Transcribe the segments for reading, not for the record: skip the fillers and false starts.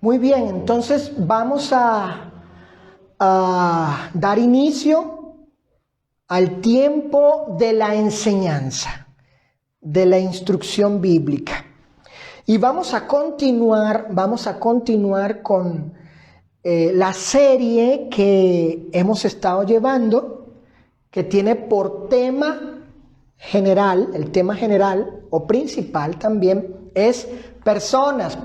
Muy bien, entonces vamos a dar inicio al tiempo de la enseñanza, de la instrucción bíblica. Y vamos a continuar con la serie que hemos estado llevando, que tiene por tema general, el tema general o principal también es personas.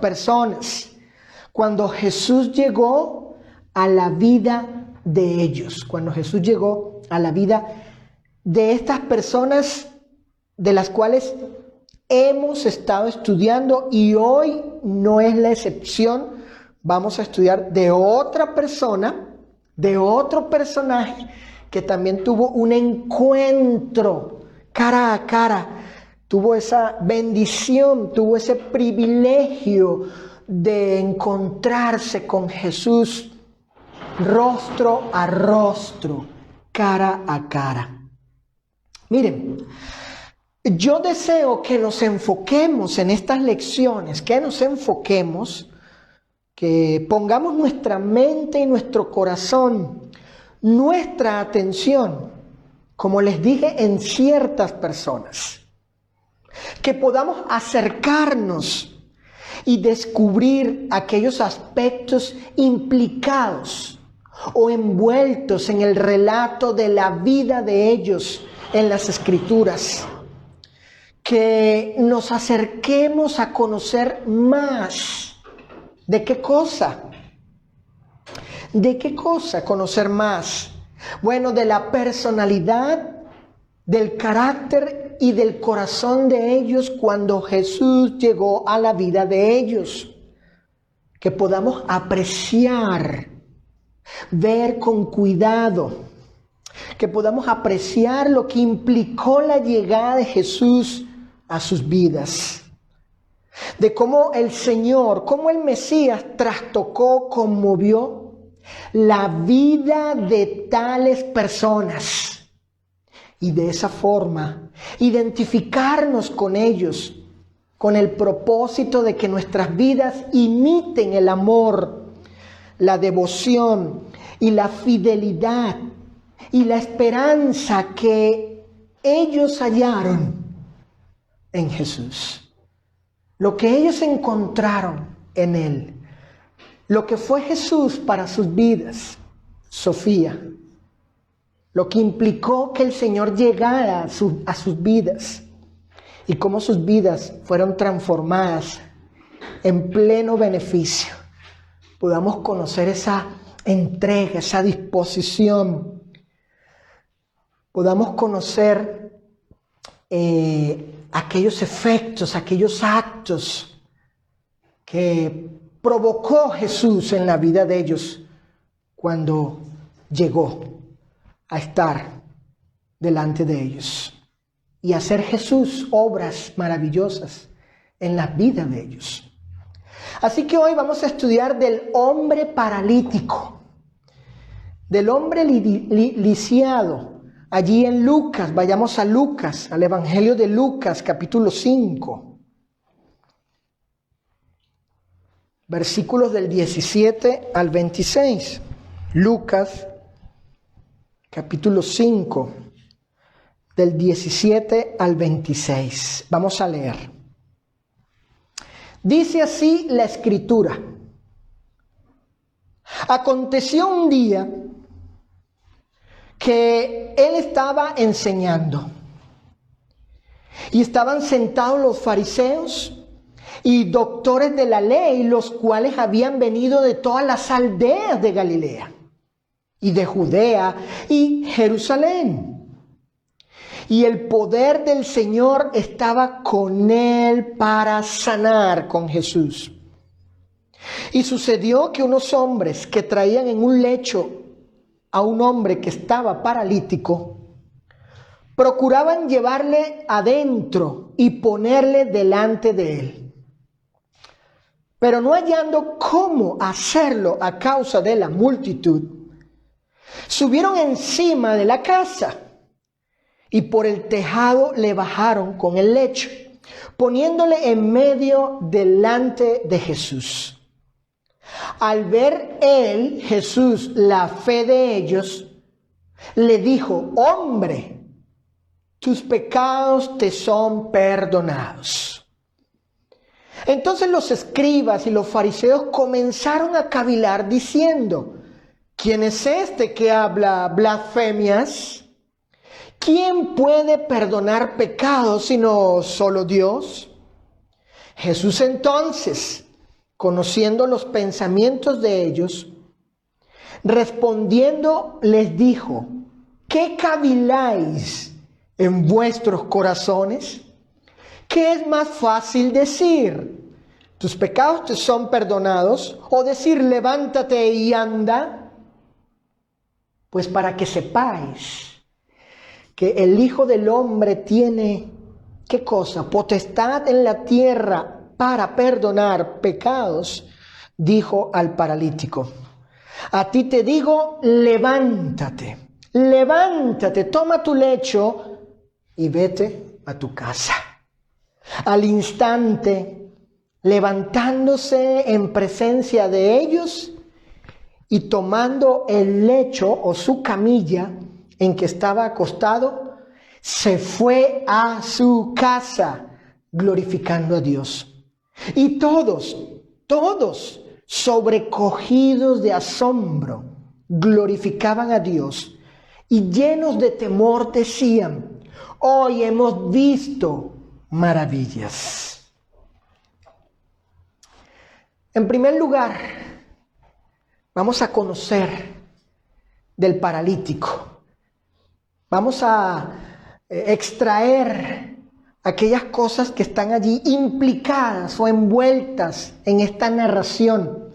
Cuando Jesús llegó a la vida de ellos, cuando Jesús llegó a la vida de estas personas de las cuales hemos estado estudiando, y hoy no es la excepción. Vamos a estudiar de otra persona, de otro personaje que también tuvo un encuentro cara a cara, tuvo esa bendición, tuvo ese privilegio de encontrarse con Jesús rostro a rostro, cara a cara. Miren, yo deseo que nos enfoquemos en estas lecciones, que pongamos nuestra mente y nuestro corazón, nuestra atención, como les dije, en ciertas personas, que podamos acercarnos y descubrir aquellos aspectos implicados o envueltos en el relato de la vida de ellos en las Escrituras. Que nos acerquemos a conocer más. ¿De qué cosa? ¿De qué cosa conocer más? Bueno, de la personalidad, del carácter y del corazón de ellos cuando Jesús llegó a la vida de ellos. Que podamos apreciar, ver con cuidado, que podamos apreciar lo que implicó la llegada de Jesús a sus vidas. De cómo el Señor, cómo el Mesías trastocó, conmovió la vida de tales personas. Y de esa forma, identificarnos con ellos, con el propósito de que nuestras vidas imiten el amor, la devoción y la fidelidad y la esperanza que ellos hallaron en Jesús. Lo que ellos encontraron en Él. Lo que fue Jesús para sus vidas. Sofía. Lo que implicó que el Señor llegara a sus vidas. Y cómo sus vidas fueron transformadas en pleno beneficio. Podamos conocer esa entrega, esa disposición. Podamos conocer aquellos efectos, aquellos actos que provocó Jesús en la vida de ellos cuando llegó a estar delante de ellos y hacer Jesús obras maravillosas en las vidas de ellos. Así que hoy vamos a estudiar del hombre paralítico, del hombre lisiado. Allí en Lucas, vayamos a Lucas, al Evangelio de Lucas, capítulo 5, versículos del 17 al 26. Lucas, capítulo 5, del 17 al 26. Vamos a leer. Dice así la Escritura. Aconteció un día que él estaba enseñando y estaban sentados los fariseos y doctores de la ley, los cuales habían venido de todas las aldeas de Galilea y de Judea y Jerusalén. Y el poder del Señor estaba con él para sanar, con Jesús. Y sucedió que unos hombres que traían en un lecho a un hombre que estaba paralítico, procuraban llevarle adentro y ponerle delante de él. Pero no hallando cómo hacerlo a causa de la multitud, subieron encima de la casa y por el tejado le bajaron con el lecho, poniéndole en medio delante de Jesús. Al ver él, Jesús, la fe de ellos, le dijo: hombre, tus pecados te son perdonados. Entonces los escribas y los fariseos comenzaron a cavilar diciendo: ¿quién es este que habla blasfemias? ¿Quién puede perdonar pecados sino solo Dios? Jesús entonces, conociendo los pensamientos de ellos, respondiendo les dijo: ¿qué caviláis en vuestros corazones? ¿Qué es más fácil decir: tus pecados te son perdonados, o decir: levántate y anda? Pues para que sepáis que el Hijo del Hombre tiene, ¿qué cosa? Potestad en la tierra para perdonar pecados, dijo al paralítico: a ti te digo, levántate, levántate, toma tu lecho y vete a tu casa. Al instante, levantándose en presencia de ellos y tomando el lecho o su camilla en que estaba acostado, se fue a su casa glorificando a Dios. Y todos, sobrecogidos de asombro, glorificaban a Dios y llenos de temor decían: hoy hemos visto maravillas. En primer lugar, vamos a conocer del paralítico. Vamos a extraer aquellas cosas que están allí implicadas o envueltas en esta narración,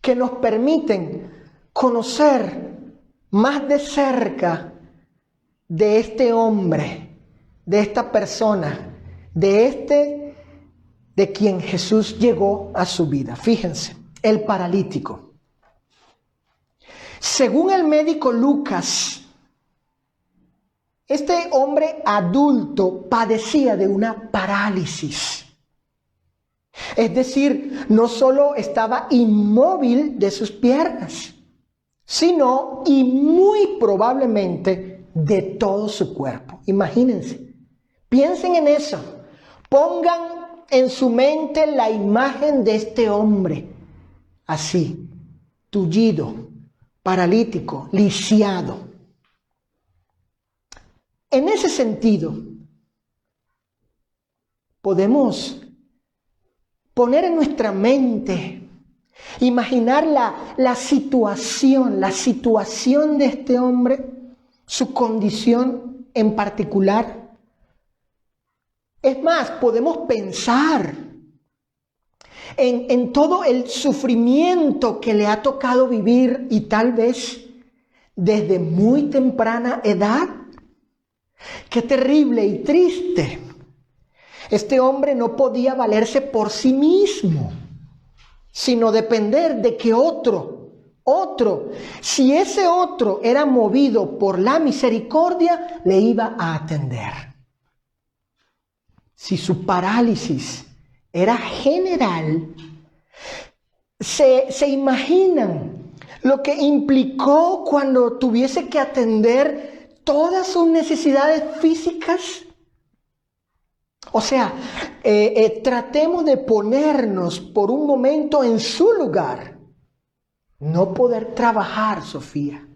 que nos permiten conocer más de cerca de este hombre, de esta persona, de quien Jesús llegó a su vida. Fíjense, el paralítico. Según el médico Lucas, este hombre adulto padecía de una parálisis. Es decir, no solo estaba inmóvil de sus piernas, sino y muy probablemente de todo su cuerpo. Imagínense, piensen en eso, pongan en su mente la imagen de este hombre, así, tullido, paralítico, lisiado. En ese sentido, podemos poner en nuestra mente, imaginar la situación de este hombre, su condición en particular. Es más, podemos pensar en todo el sufrimiento que le ha tocado vivir, y tal vez desde muy temprana edad. Qué terrible y triste. Este hombre no podía valerse por sí mismo, sino depender de que otro, si ese otro era movido por la misericordia, le iba a atender. Si su parálisis era general, ¿se imaginan lo que implicó cuando tuviese que atender todas sus necesidades físicas? O sea, tratemos de ponernos por un momento en su lugar. No poder trabajar, Sofía.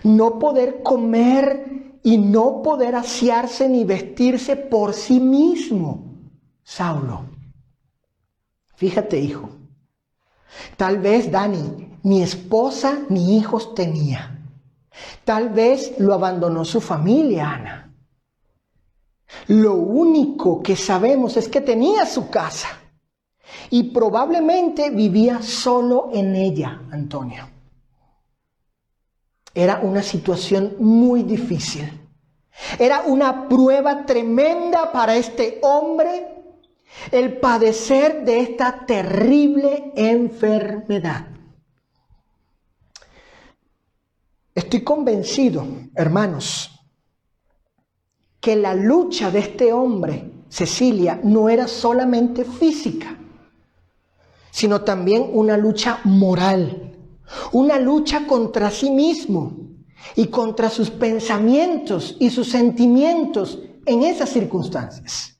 No poder comer y no poder asearse ni vestirse por sí mismo, Saulo. Fíjate, hijo. Tal vez, Dani, ni esposa ni hijos tenía. Tal vez lo abandonó su familia, Ana. Lo único que sabemos es que tenía su casa y probablemente vivía solo en ella, Antonio. Era una situación muy difícil. Era una prueba tremenda para este hombre el padecer de esta terrible enfermedad. Estoy convencido, hermanos, que la lucha de este hombre, Cecilia, no era solamente física, sino también una lucha moral, una lucha contra sí mismo y contra sus pensamientos y sus sentimientos en esas circunstancias.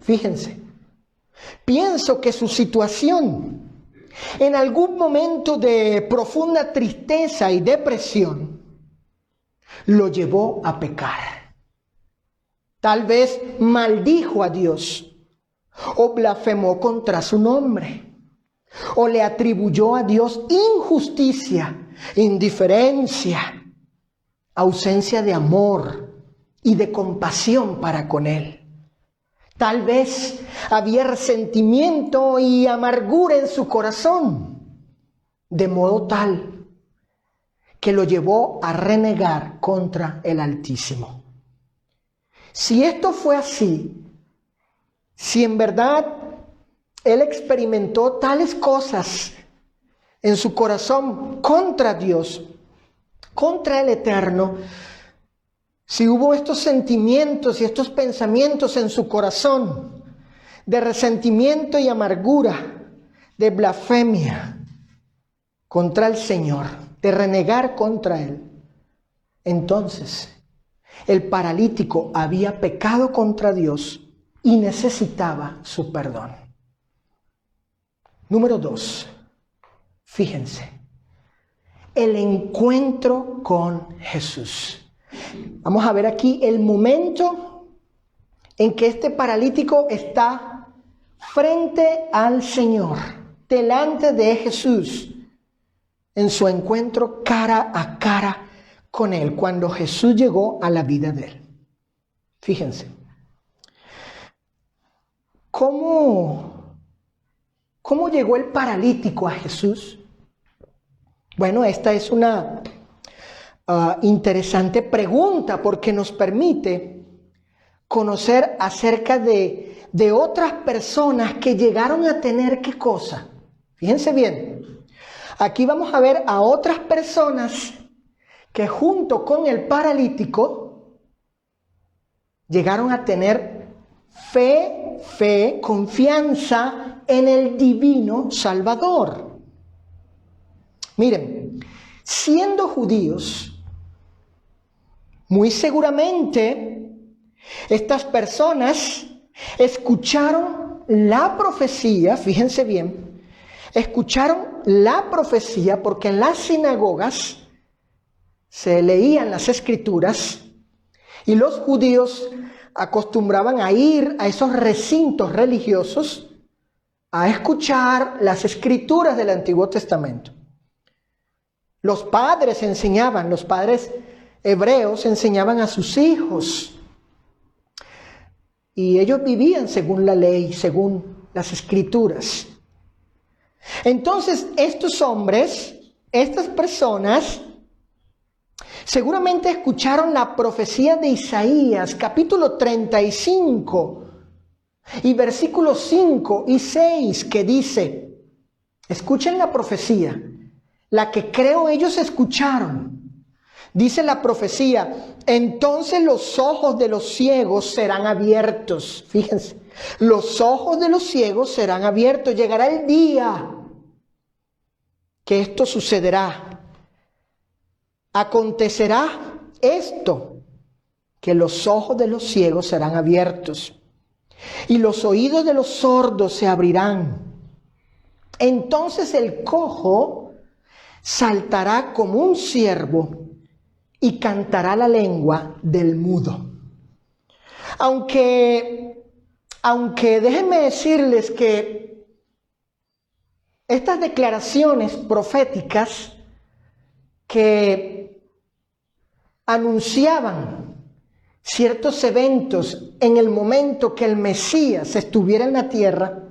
Fíjense, pienso que su situación en algún momento de profunda tristeza y depresión lo llevó a pecar. Tal vez maldijo a Dios o blasfemó contra su nombre o le atribuyó a Dios injusticia, indiferencia, ausencia de amor y de compasión para con él. Tal vez había resentimiento y amargura en su corazón, de modo tal que lo llevó a renegar contra el Altísimo. Si esto fue así, si en verdad él experimentó tales cosas en su corazón contra Dios, contra el Eterno, si hubo estos sentimientos y estos pensamientos en su corazón de resentimiento y amargura, de blasfemia contra el Señor, de renegar contra Él, entonces el paralítico había pecado contra Dios y necesitaba su perdón. Número 2, fíjense, el encuentro con Jesús. Vamos a ver aquí el momento en que este paralítico está frente al Señor, delante de Jesús, en su encuentro cara a cara con Él, cuando Jesús llegó a la vida de Él. Fíjense, ¿cómo llegó el paralítico a Jesús? Bueno, esta es una interesante pregunta porque nos permite conocer acerca de otras personas que llegaron a tener ¿qué cosa? Fíjense bien, aquí vamos a ver a otras personas que junto con el paralítico llegaron a tener fe, confianza en el divino Salvador. Miren, siendo judíos, muy seguramente estas personas escucharon la profecía, fíjense bien, escucharon la profecía porque en las sinagogas se leían las escrituras y los judíos acostumbraban a ir a esos recintos religiosos a escuchar las escrituras del Antiguo Testamento. Los padres hebreos enseñaban a sus hijos y ellos vivían según la ley, según las escrituras. Entonces estos hombres, estas personas, seguramente escucharon la profecía de Isaías, capítulo 35 y versículos 5 y 6, que dice, escuchen la profecía, la que creo ellos escucharon. Dice la profecía, entonces los ojos de los ciegos serán abiertos. Fíjense, los ojos de los ciegos serán abiertos. Llegará el día que esto sucederá. Acontecerá esto, que los ojos de los ciegos serán abiertos y los oídos de los sordos se abrirán. Entonces el cojo saltará como un ciervo y cantará la lengua del mudo. Aunque déjenme decirles que estas declaraciones proféticas que anunciaban ciertos eventos en el momento que el Mesías estuviera en la tierra,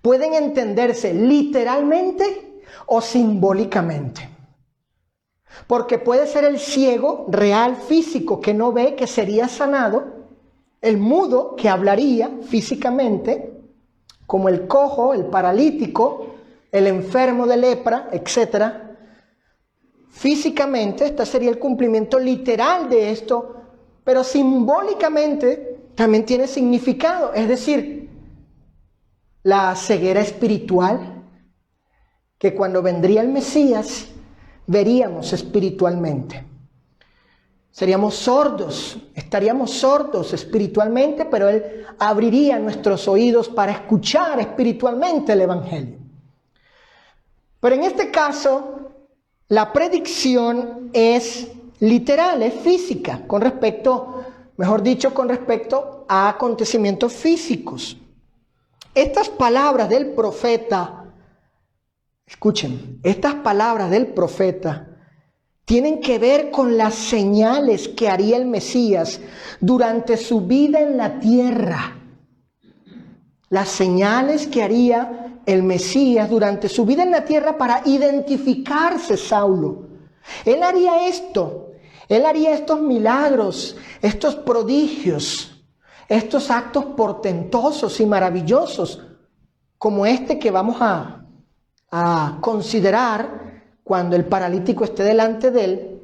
pueden entenderse literalmente o simbólicamente. Porque puede ser el ciego real, físico, que no ve, que sería sanado, el mudo, que hablaría físicamente, como el cojo, el paralítico, el enfermo de lepra, etc. Físicamente, este sería el cumplimiento literal de esto, pero simbólicamente también tiene significado. Es decir, la ceguera espiritual, que cuando vendría el Mesías veríamos espiritualmente. Seríamos sordos, estaríamos sordos espiritualmente, pero Él abriría nuestros oídos para escuchar espiritualmente el Evangelio. Pero en este caso, la predicción es literal, es física, con respecto a acontecimientos físicos. Estas palabras del profeta, escuchen, estas palabras del profeta tienen que ver con las señales que haría el Mesías durante su vida en la tierra. Las señales que haría el Mesías durante su vida en la tierra para identificarse Saulo. Él haría esto, Él haría estos milagros, estos prodigios, estos actos portentosos y maravillosos, como este que vamos a considerar cuando el paralítico esté delante de él.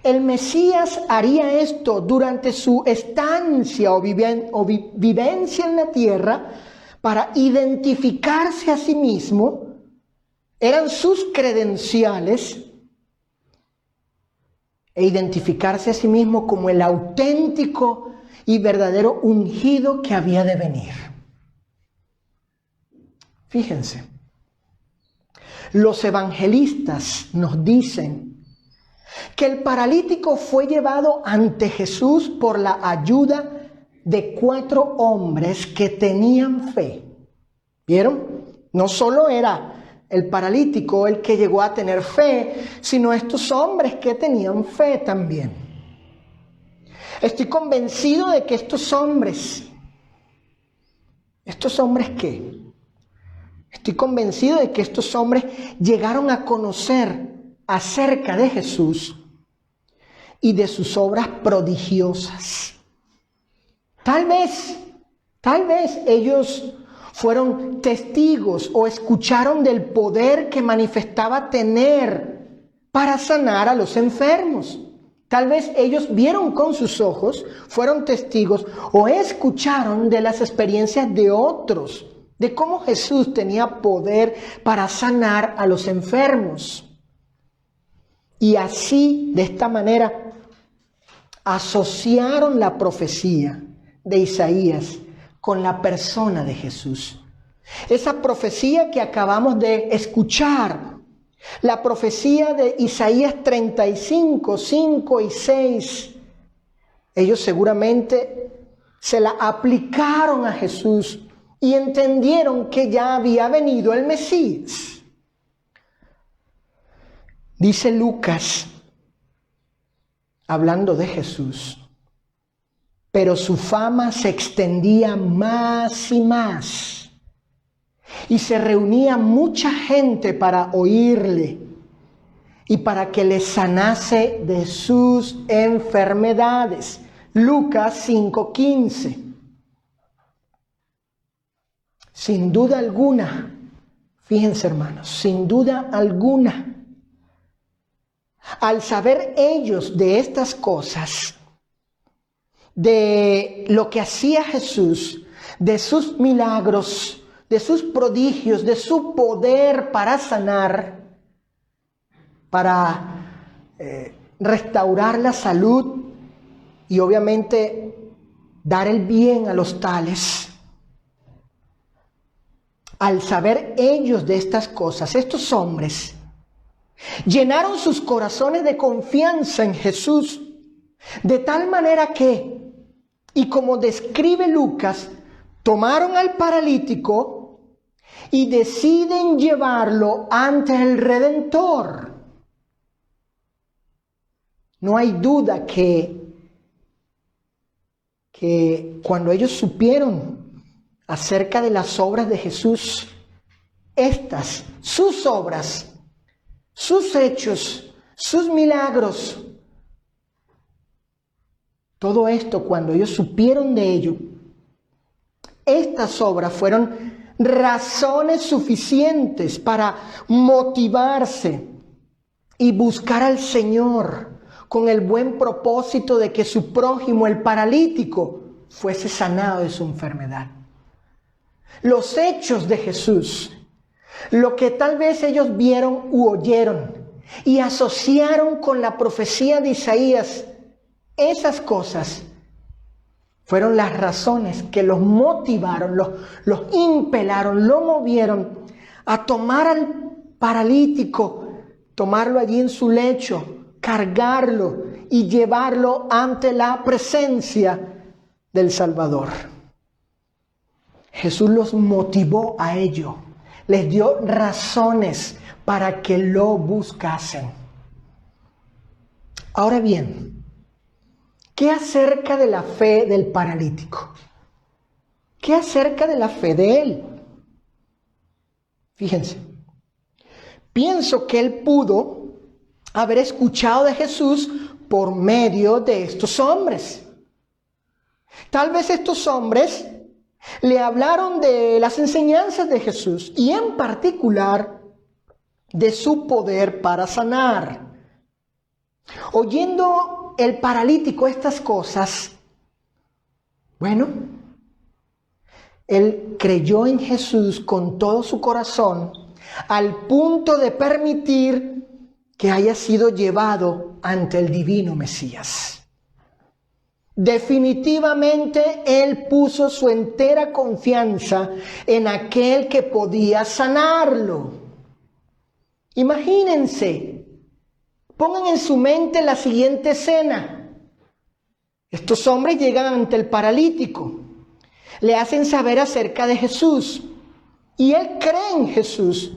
El Mesías haría esto durante su estancia o vivencia en la tierra para identificarse a sí mismo. Eran sus credenciales e identificarse a sí mismo como el auténtico y verdadero ungido que había de venir. Fíjense, los evangelistas nos dicen que el paralítico fue llevado ante Jesús por la ayuda de 4 hombres que tenían fe. ¿Vieron? No solo era el paralítico el que llegó a tener fe, sino estos hombres que tenían fe también. Estoy convencido de que estos hombres ¿qué? Estoy convencido de que estos hombres llegaron a conocer acerca de Jesús y de sus obras prodigiosas. Tal vez ellos fueron testigos o escucharon del poder que manifestaba tener para sanar a los enfermos. Tal vez ellos vieron con sus ojos, fueron testigos o escucharon de las experiencias de otros, de cómo Jesús tenía poder para sanar a los enfermos. Y así, de esta manera, asociaron la profecía de Isaías con la persona de Jesús. Esa profecía que acabamos de escuchar, la profecía de Isaías 35, 5 y 6, ellos seguramente se la aplicaron a Jesús y entendieron que ya había venido el Mesías. Dice Lucas, hablando de Jesús, pero su fama se extendía más y más, y se reunía mucha gente para oírle y para que le sanase de sus enfermedades. Lucas 5:15. Sin duda alguna, fíjense hermanos, sin duda alguna, al saber ellos de estas cosas, de lo que hacía Jesús, de sus milagros, de sus prodigios, de su poder para sanar, para restaurar la salud y obviamente dar el bien a los tales. Al saber ellos de estas cosas, estos hombres llenaron sus corazones de confianza en Jesús, de tal manera que, y como describe Lucas, tomaron al paralítico y deciden llevarlo ante el Redentor. No hay duda que cuando ellos supieron acerca de las obras de Jesús, estas, sus obras, sus hechos, sus milagros, todo esto, cuando ellos supieron de ello, estas obras fueron razones suficientes para motivarse y buscar al Señor con el buen propósito de que su prójimo, el paralítico, fuese sanado de su enfermedad. los hechos de Jesús, lo que tal vez ellos vieron u oyeron y asociaron con la profecía de Isaías, esas cosas fueron las razones que los motivaron, los impelaron, lo movieron a tomar al paralítico, tomarlo allí en su lecho, cargarlo y llevarlo ante la presencia del Salvador. Jesús los motivó a ello, les dio razones para que lo buscasen. Ahora bien, ¿qué acerca de la fe del paralítico? ¿Qué acerca de la fe de él? Fíjense, pienso que él pudo haber escuchado de Jesús por medio de estos hombres. Tal vez estos hombres le hablaron de las enseñanzas de Jesús y en particular de su poder para sanar. Oyendo el paralítico estas cosas, bueno, él creyó en Jesús con todo su corazón al punto de permitir que haya sido llevado ante el divino Mesías. Definitivamente él puso su entera confianza en aquel que podía sanarlo. Imagínense, pongan en su mente la siguiente escena. Estos hombres llegan ante el paralítico, le hacen saber acerca de Jesús y él cree en Jesús.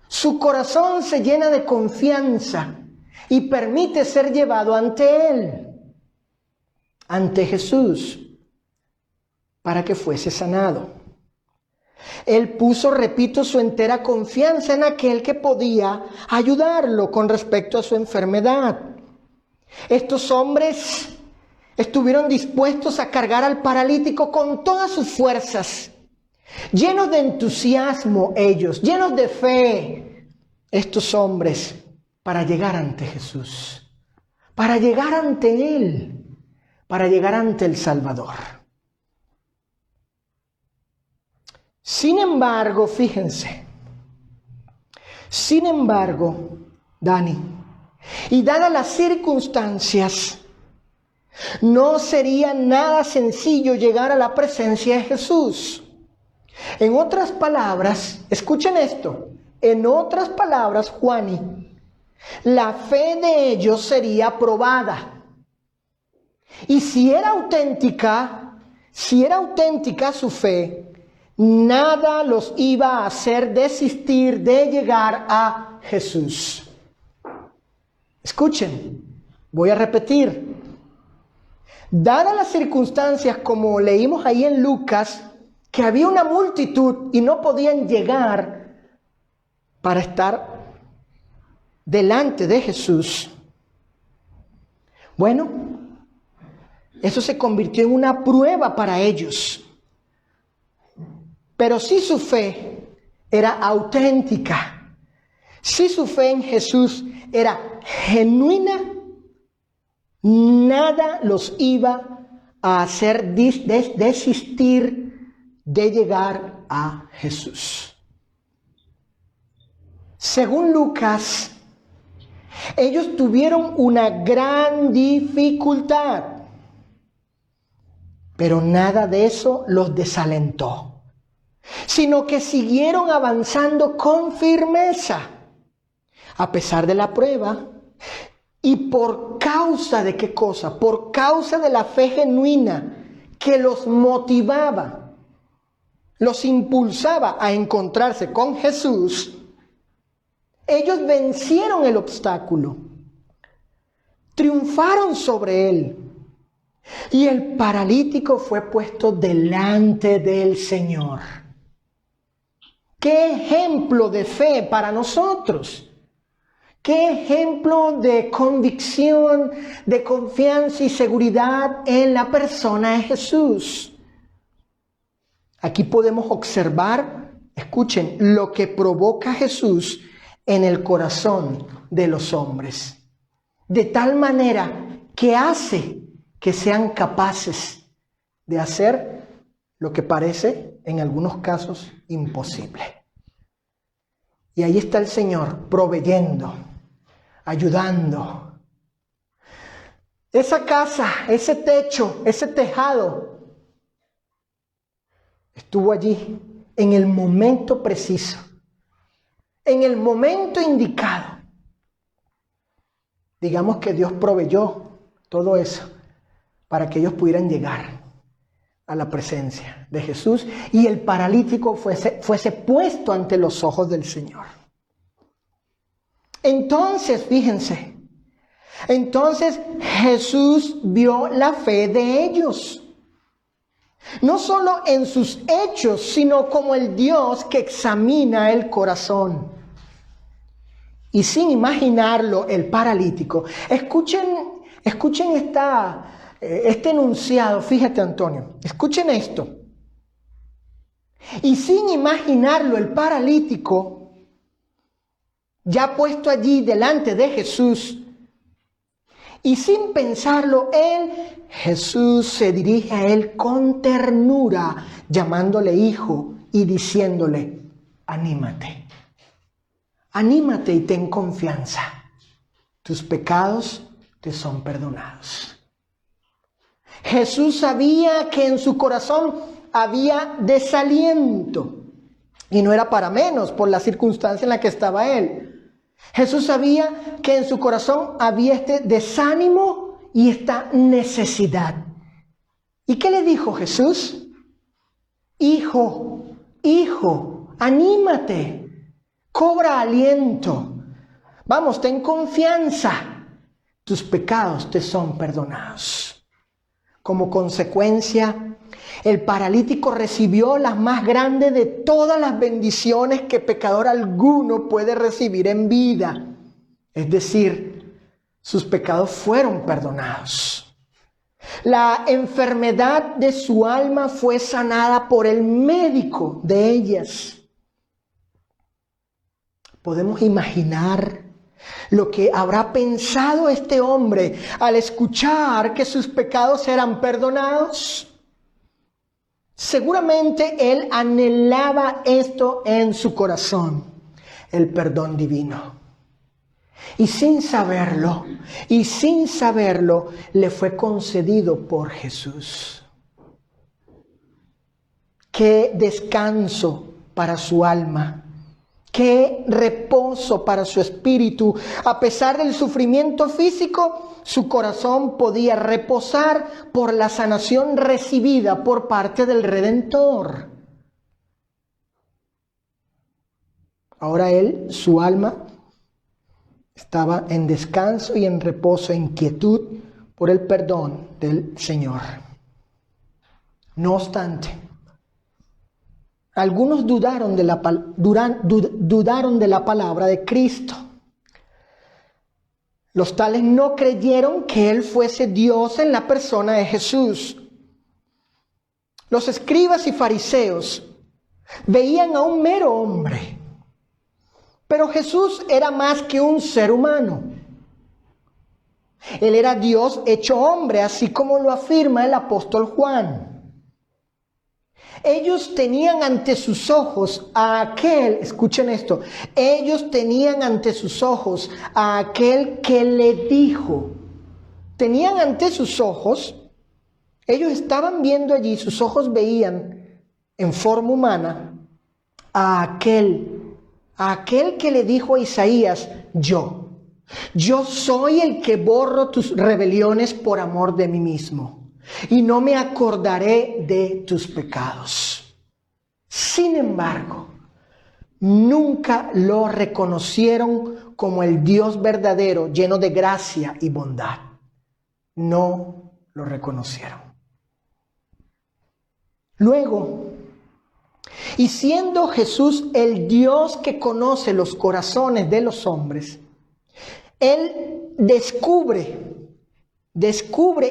Su corazón se llena de confianza y permite ser llevado ante él, ante Jesús, para que fuese sanado. Él puso, repito, su entera confianza en aquel que podía ayudarlo con respecto a su enfermedad. Estos hombres estuvieron dispuestos a cargar al paralítico con todas sus fuerzas, llenos de entusiasmo ellos, llenos de fe, estos hombres, para llegar ante Jesús, para llegar ante Él, para llegar ante el Salvador. Sin embargo, fíjense, Dani, y dadas las circunstancias, no sería nada sencillo llegar a la presencia de Jesús. En otras palabras, escuchen esto, en otras palabras, Juani, la fe de ellos sería probada. Y si era auténtica su fe, nada los iba a hacer desistir de llegar a Jesús. Escuchen, voy a repetir. Dadas las circunstancias, como leímos ahí en Lucas, que había una multitud y no podían llegar para estar delante de Jesús. Bueno, eso se convirtió en una prueba para ellos. Pero si su fe era auténtica, si su fe en Jesús era genuina, nada los iba a hacer desistir de llegar a Jesús. Según Lucas, ellos tuvieron una gran dificultad, pero nada de eso los desalentó, sino que siguieron avanzando con firmeza, a pesar de la prueba. ¿Y por causa de qué cosa? Por causa de la fe genuina que los motivaba, los impulsaba a encontrarse con Jesús. Ellos vencieron el obstáculo, triunfaron sobre él, y el paralítico fue puesto delante del Señor. ¡Qué ejemplo de fe para nosotros! ¡Qué ejemplo de convicción, de confianza y seguridad en la persona de Jesús! Aquí podemos observar, escuchen, lo que provoca Jesús en el corazón de los hombres, de tal manera que hace que sean capaces de hacer lo que parece en algunos casos imposible. Y ahí está el Señor proveyendo, ayudando. Esa casa, ese techo, ese tejado, estuvo allí en el momento preciso, en el momento indicado. Digamos que Dios proveyó todo eso para que ellos pudieran llegar a la presencia de Jesús y el paralítico fuese puesto ante los ojos del Señor. Entonces, fíjense, entonces Jesús vio la fe de ellos, no solo en sus hechos, sino como el Dios que examina el corazón. Y sin imaginarlo, el paralítico, escuchen este enunciado, fíjate Antonio, escuchen esto. Y sin imaginarlo, el paralítico, ya puesto allí delante de Jesús, y sin pensarlo, Jesús se dirige a él con ternura, llamándole hijo y diciéndole, anímate, anímate y ten confianza, tus pecados te son perdonados. Jesús sabía que en su corazón había desaliento, y no era para menos por la circunstancia en la que estaba él. Jesús sabía que en su corazón había este desánimo y esta necesidad. ¿Y qué le dijo Jesús? Hijo, anímate, cobra aliento, vamos, ten confianza, tus pecados te son perdonados. Como consecuencia, el paralítico recibió la más grande de todas las bendiciones que pecador alguno puede recibir en vida. Es decir, sus pecados fueron perdonados. La enfermedad de su alma fue sanada por el médico de ellas. Podemos imaginar lo que habrá pensado este hombre al escuchar que sus pecados eran perdonados. Seguramente él anhelaba esto en su corazón, el perdón divino. Y sin saberlo, le fue concedido por Jesús. Qué descanso para su alma. Qué reposo para su espíritu. A pesar del sufrimiento físico, su corazón podía reposar por la sanación recibida por parte del Redentor. Ahora su alma, estaba en descanso y en reposo, en quietud por el perdón del Señor. No obstante, algunos dudaron de la palabra de Cristo. Los tales no creyeron que Él fuese Dios en la persona de Jesús. Los escribas y fariseos veían a un mero hombre, pero Jesús era más que un ser humano. Él era Dios hecho hombre, así como lo afirma el apóstol Juan. Ellos tenían ante sus ojos a aquel, escuchen esto, ellos tenían ante sus ojos a aquel que le dijo, tenían ante sus ojos, ellos estaban viendo allí, sus ojos veían en forma humana a aquel que le dijo a Isaías, yo soy el que borro tus rebeliones por amor de mí mismo. Y no me acordaré de tus pecados. Sin embargo, nunca lo reconocieron como el Dios verdadero, lleno de gracia y bondad. No lo reconocieron. Luego, y siendo Jesús el Dios que conoce los corazones de los hombres, Él descubre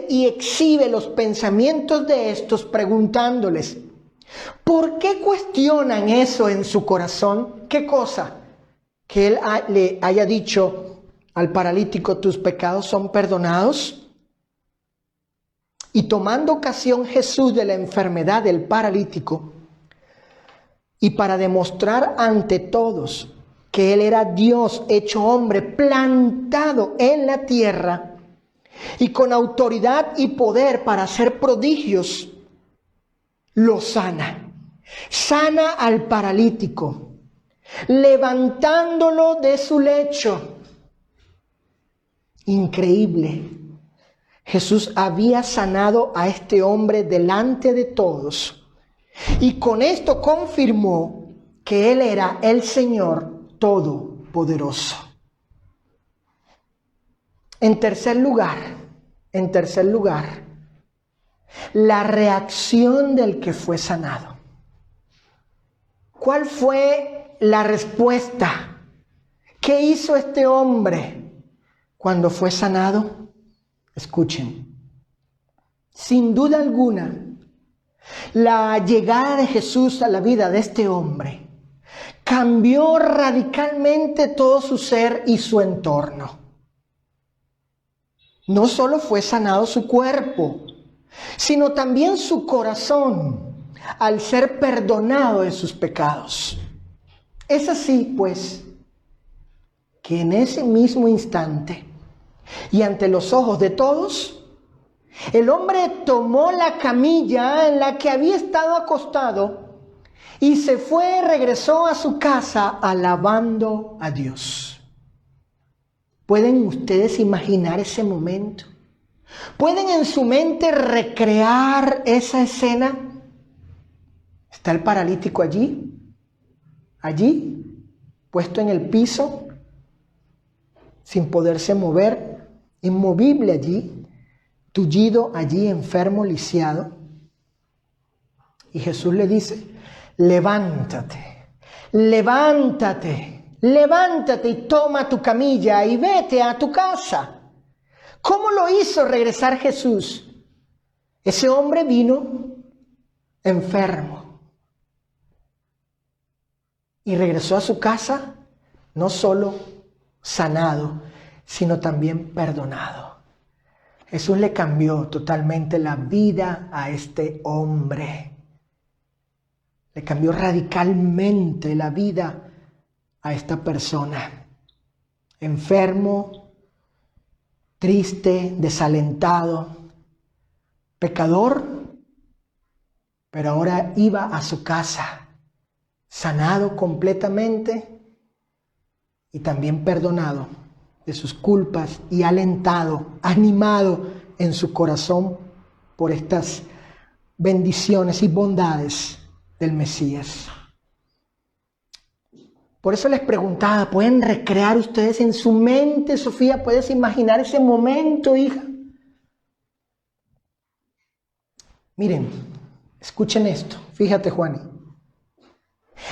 y exhibe los pensamientos de estos preguntándoles, ¿por qué cuestionan eso en su corazón? ¿Qué cosa? Que Él le haya dicho al paralítico, tus pecados son perdonados. Y tomando ocasión Jesús de la enfermedad del paralítico, y para demostrar ante todos que Él era Dios hecho hombre, plantado en la tierra, y con autoridad y poder para hacer prodigios, lo sana. Sana al paralítico, levantándolo de su lecho. Increíble. Jesús había sanado a este hombre delante de todos, y con esto confirmó que Él era el Señor Todopoderoso. En tercer lugar, la reacción del que fue sanado. ¿Cuál fue la respuesta? ¿Qué hizo este hombre cuando fue sanado? Escuchen. Sin duda alguna, la llegada de Jesús a la vida de este hombre cambió radicalmente todo su ser y su entorno. No solo fue sanado su cuerpo, sino también su corazón, al ser perdonado de sus pecados. Es así, pues, que en ese mismo instante, y ante los ojos de todos, el hombre tomó la camilla en la que había estado acostado y regresó a su casa alabando a Dios. ¿Pueden ustedes imaginar ese momento? ¿Pueden en su mente recrear esa escena? Está el paralítico allí, puesto en el piso, sin poderse mover, inmovible allí, tullido allí, enfermo, lisiado. Y Jesús le dice: levántate, levántate, levántate y toma tu camilla y vete a tu casa. ¿Cómo lo hizo regresar Jesús? Ese hombre vino enfermo y regresó a su casa no solo sanado, sino también perdonado. Jesús le cambió totalmente la vida a este hombre. Le cambió radicalmente la vida a esta persona. Enfermo, triste, desalentado, pecador, pero ahora iba a su casa, sanado completamente y también perdonado de sus culpas y alentado, animado en su corazón por estas bendiciones y bondades del Mesías. Por eso les preguntaba, ¿pueden recrear ustedes en su mente, Sofía? ¿Puedes imaginar ese momento, hija? Miren, escuchen esto. Fíjate, Juani.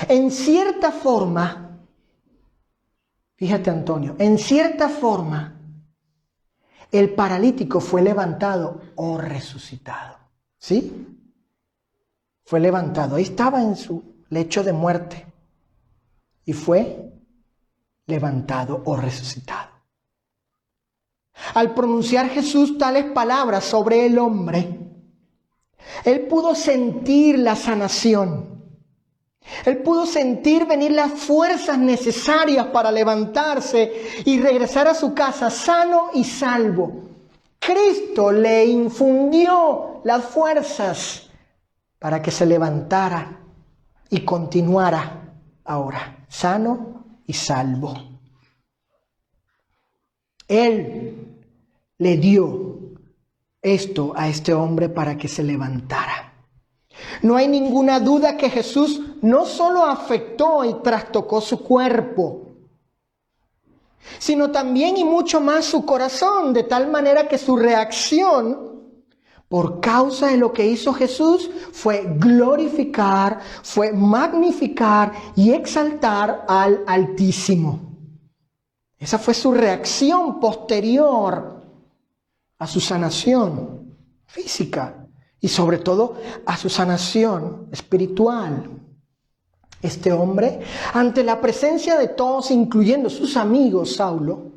En cierta forma, fíjate, Antonio, en cierta forma, el paralítico fue levantado o resucitado. ¿Sí? Fue levantado. Ahí estaba en su lecho de muerte. Y fue levantado o resucitado. Al pronunciar Jesús tales palabras sobre el hombre, él pudo sentir la sanación. Él pudo sentir venir las fuerzas necesarias para levantarse y regresar a su casa sano y salvo. Cristo le infundió las fuerzas para que se levantara y continuara ahora sano y salvo. Él le dio esto a este hombre para que se levantara. No hay ninguna duda que Jesús no solo afectó y trastocó su cuerpo, sino también y mucho más su corazón, de tal manera que su reacción, por causa de lo que hizo Jesús, fue glorificar, fue magnificar y exaltar al Altísimo. Esa fue su reacción posterior a su sanación física y sobre todo a su sanación espiritual. Este hombre, ante la presencia de todos, incluyendo sus amigos, Saulo,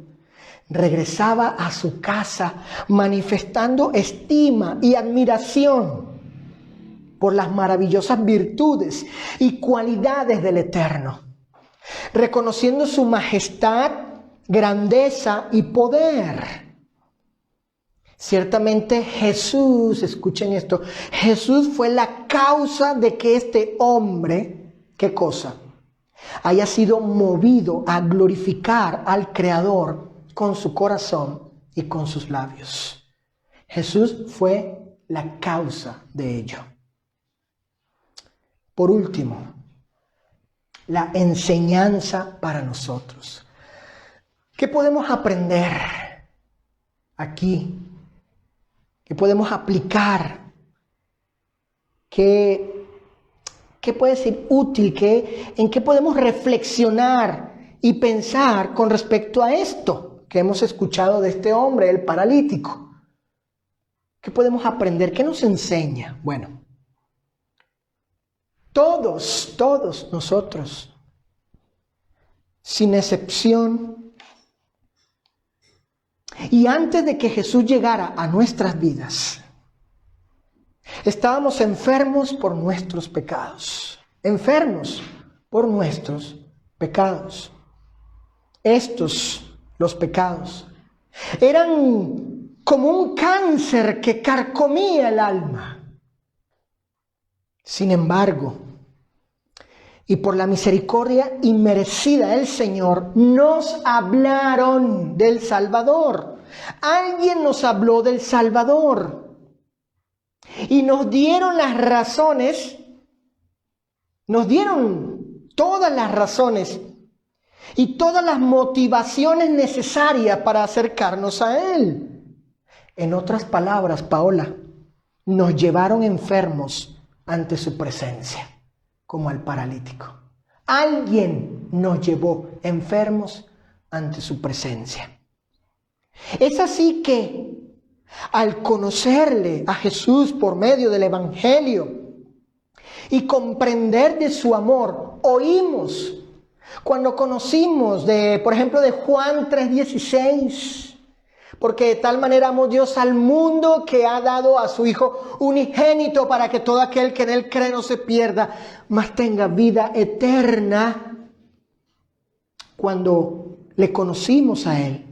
regresaba a su casa manifestando estima y admiración por las maravillosas virtudes y cualidades del Eterno, reconociendo su majestad, grandeza y poder. Ciertamente Jesús, escuchen esto, Jesús fue la causa de que este hombre, ¿qué cosa? Haya sido movido a glorificar al Creador con su corazón y con sus labios. Jesús fue la causa de ello. Por último, la enseñanza para nosotros. ¿Qué podemos aprender aquí? ¿Qué podemos aplicar? ¿Qué puede ser útil? ¿En qué podemos reflexionar y pensar con respecto a esto que hemos escuchado de este hombre, el paralítico? ¿Qué podemos aprender? ¿Qué nos enseña? Bueno, todos nosotros, sin excepción, y antes de que Jesús llegara a nuestras vidas, estábamos enfermos por nuestros pecados. Enfermos por nuestros pecados. Los pecados, eran como un cáncer que carcomía el alma. Sin embargo, y por la misericordia inmerecida del Señor, nos hablaron del Salvador. Alguien nos habló del Salvador. Y nos dieron las razones, nos dieron todas las razones y todas las motivaciones necesarias para acercarnos a Él. En otras palabras, Paola, nos llevaron enfermos ante su presencia, como al paralítico. Alguien nos llevó enfermos ante su presencia. Es así que, al conocerle a Jesús por medio del Evangelio y comprender de su amor, oímos cuando conocimos por ejemplo, de Juan 3:16, porque de tal manera amó Dios al mundo que ha dado a su Hijo unigénito para que todo aquel que en Él cree no se pierda, mas tenga vida eterna. Cuando le conocimos a Él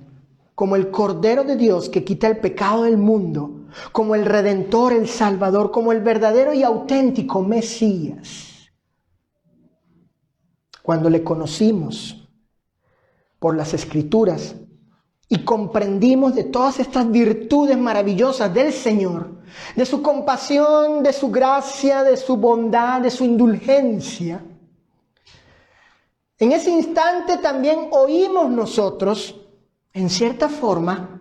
como el Cordero de Dios que quita el pecado del mundo, como el Redentor, el Salvador, como el verdadero y auténtico Mesías. Cuando le conocimos por las Escrituras y comprendimos de todas estas virtudes maravillosas del Señor, de su compasión, de su gracia, de su bondad, de su indulgencia, en ese instante también oímos nosotros, en cierta forma,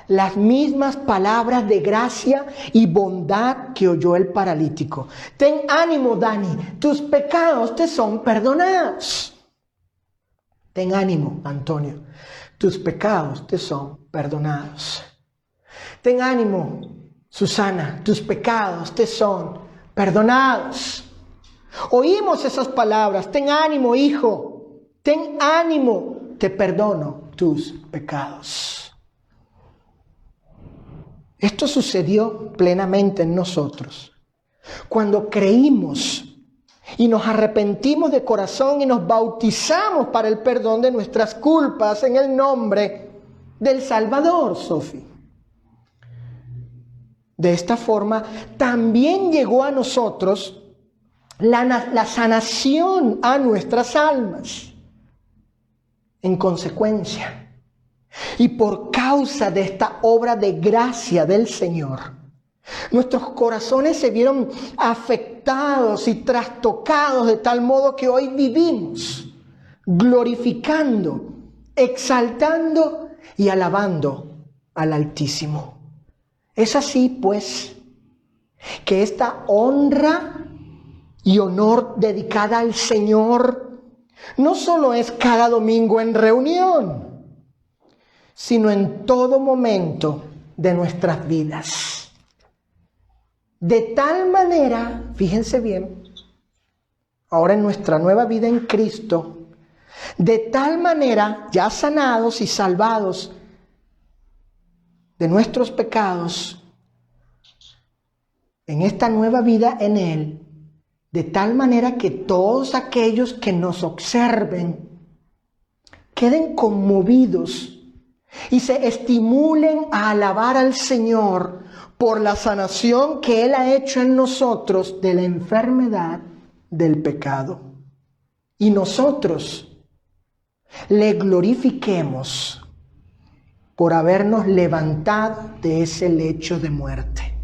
las mismas palabras de gracia y bondad que oyó el paralítico. Ten ánimo, Dani, tus pecados te son perdonados. Ten ánimo, Antonio, tus pecados te son perdonados. Ten ánimo, Susana, tus pecados te son perdonados. Oímos esas palabras, ten ánimo, hijo, ten ánimo, te perdono tus pecados. Esto sucedió plenamente en nosotros cuando creímos y nos arrepentimos de corazón y nos bautizamos para el perdón de nuestras culpas en el nombre del Salvador, Sofi. De esta forma, también llegó a nosotros la sanación a nuestras almas. En consecuencia, y por causa de esta obra de gracia del Señor, nuestros corazones se vieron afectados y trastocados de tal modo que hoy vivimos glorificando, exaltando y alabando al Altísimo. Es así, pues, que esta honra y honor dedicada al Señor no solo es cada domingo en reunión, sino en todo momento de nuestras vidas. De tal manera, fíjense bien, ahora en nuestra nueva vida en Cristo, De tal manera, ya sanados y salvados de nuestros pecados, en esta nueva vida en Él, de tal manera que todos aquellos que nos observen queden conmovidos y se estimulen a alabar al Señor por la sanación que Él ha hecho en nosotros de la enfermedad del pecado. Y nosotros le glorifiquemos por habernos levantado de ese lecho de muerte.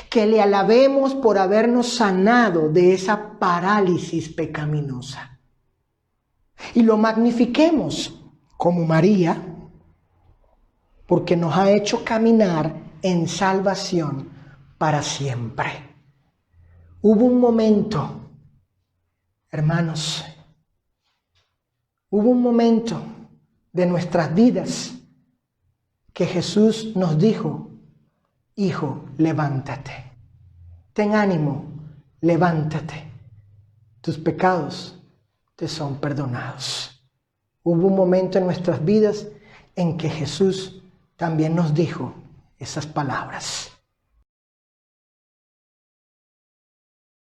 Que le alabemos por habernos sanado de esa parálisis pecaminosa. Y lo magnifiquemos como María, porque nos ha hecho caminar en salvación para siempre. Hubo un momento, hermanos, hubo un momento de nuestras vidas que Jesús nos dijo: hijo, levántate, ten ánimo, levántate, tus pecados te son perdonados. Hubo un momento en nuestras vidas en que Jesús también nos dijo esas palabras.